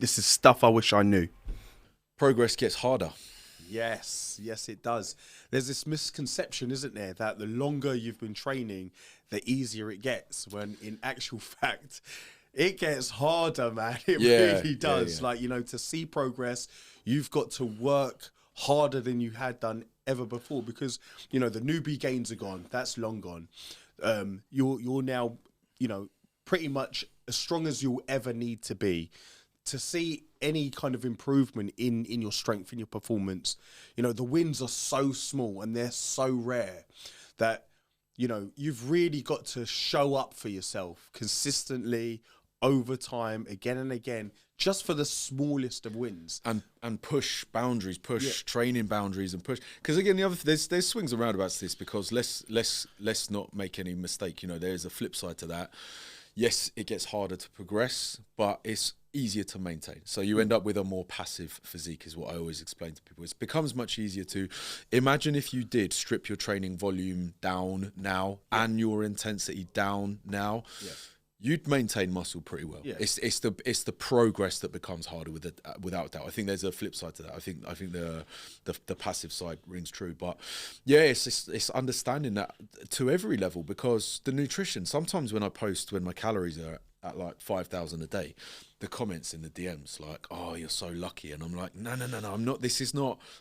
This is stuff I wish I knew. Progress gets harder. Yes, it does. There's this misconception, isn't there, that the longer you've been training, the easier it gets, when in actual fact, it gets harder, man. It really does. Like, to see progress, you've got to work harder than you had done ever before, because, the newbie gains are gone. That's long gone. You're now, pretty much as strong as you'll ever need to be. To see any kind of improvement in your strength, in your performance, the wins are so small and they're so rare that, you've really got to show up for yourself consistently over time, again and again, just for the smallest of wins. And push boundaries, training boundaries, and push. Because again, there's swings and roundabouts to this, because let's not make any mistake. There's a flip side to that. Yes, it gets harder to progress, but it's easier to maintain. So you end up with a more passive physique, is what I always explain to people. It becomes much easier to imagine if you did strip your training volume down now and your intensity down now. Yeah. You'd maintain muscle pretty well. Yeah. It's the progress that becomes harder without doubt. I think there's a flip side to that. I think the passive side rings true. But yeah, it's understanding that to every level, because the nutrition, sometimes when I post when my calories are at like 5,000 a day, the comments in the DMs like, "Oh, you're so lucky," and I'm like, no, I'm not.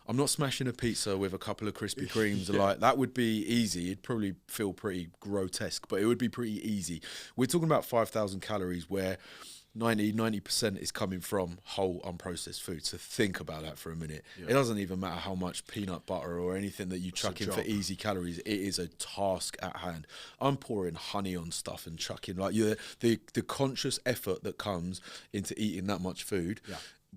I'm not smashing a pizza with a couple of Krispy Kremes. Like, that would be easy. It'd probably feel pretty grotesque, but it would be pretty easy. We're talking about 5,000 calories where 90% is coming from whole unprocessed food. So think about that for a minute. It doesn't even matter how much peanut butter or anything that you chuck in for easy calories. It is a task at hand. I'm pouring honey on stuff and chucking, like, the conscious effort that comes into eating that much food.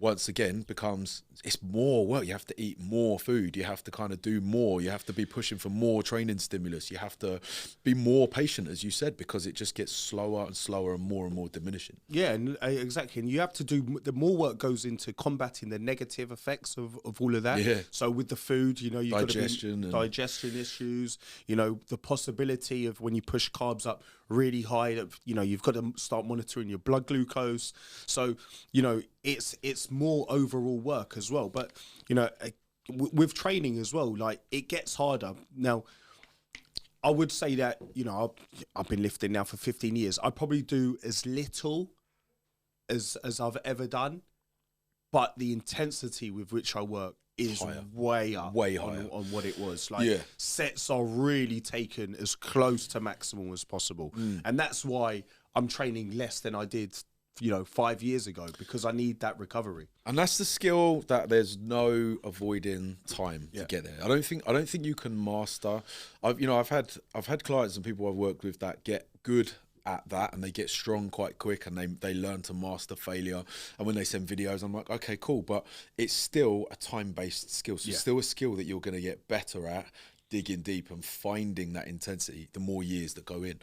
Once again becomes, it's more work. You have to eat more food. You have to kind of do more. You have to be pushing for more training stimulus. You have to be more patient, as you said, because it just gets slower and slower and more diminishing. Yeah, and exactly. And you have to do, the more work goes into combating the negative effects of all of that. Yeah. So with the food, you've got digestion issues, the possibility of when you push carbs up really high, that you've got to start monitoring your blood glucose. So it's more overall work as well. But with training as well, like, it gets harder. Now, I would say that I've been lifting now for 15 years. I probably do as little as I've ever done, but the intensity with which I work is higher. way higher on what it was. Like, sets are really taken as close to maximal as possible. And that's why I'm training less than I did 5 years ago, because I need that recovery. And that's the skill that there's no avoiding time to get there. I don't think you can master. I've had clients and people I've worked with that get good at that, and they get strong quite quick, and they learn to master failure. And when they send videos, I'm like, okay, cool, but it's still a time-based skill. So it's still a skill that you're going to get better at, digging deep and finding that intensity the more years that go in.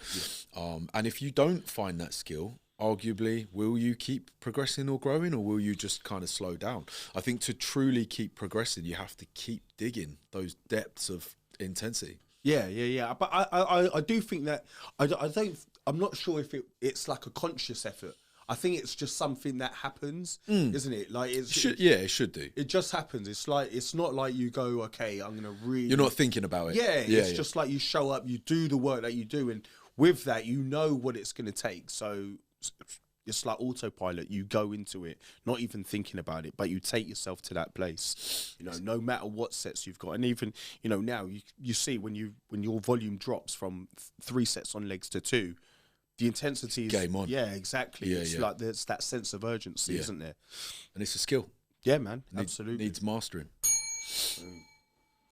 And if you don't find that skill, arguably, will you keep progressing or growing, or will you just kind of slow down? I think to truly keep progressing, you have to keep digging those depths of intensity. Yeah. But I do think that I'm not sure if it's like a conscious effort. I think it's just something that happens, isn't it? Like, it should do. It just happens. It's not like you go, okay, I'm gonna really. You're not thinking about it. It's just like you show up, you do the work that you do, and with that, you know what it's gonna take. So it's like autopilot. You go into it, not even thinking about it, but you take yourself to that place. No matter what sets you've got, and even now you see when your volume drops from 3 sets on legs to 2. The intensity is game on. Yeah, exactly. It's like there's that sense of urgency, isn't there? And it's a skill. Yeah, man. Absolutely. Needs mastering.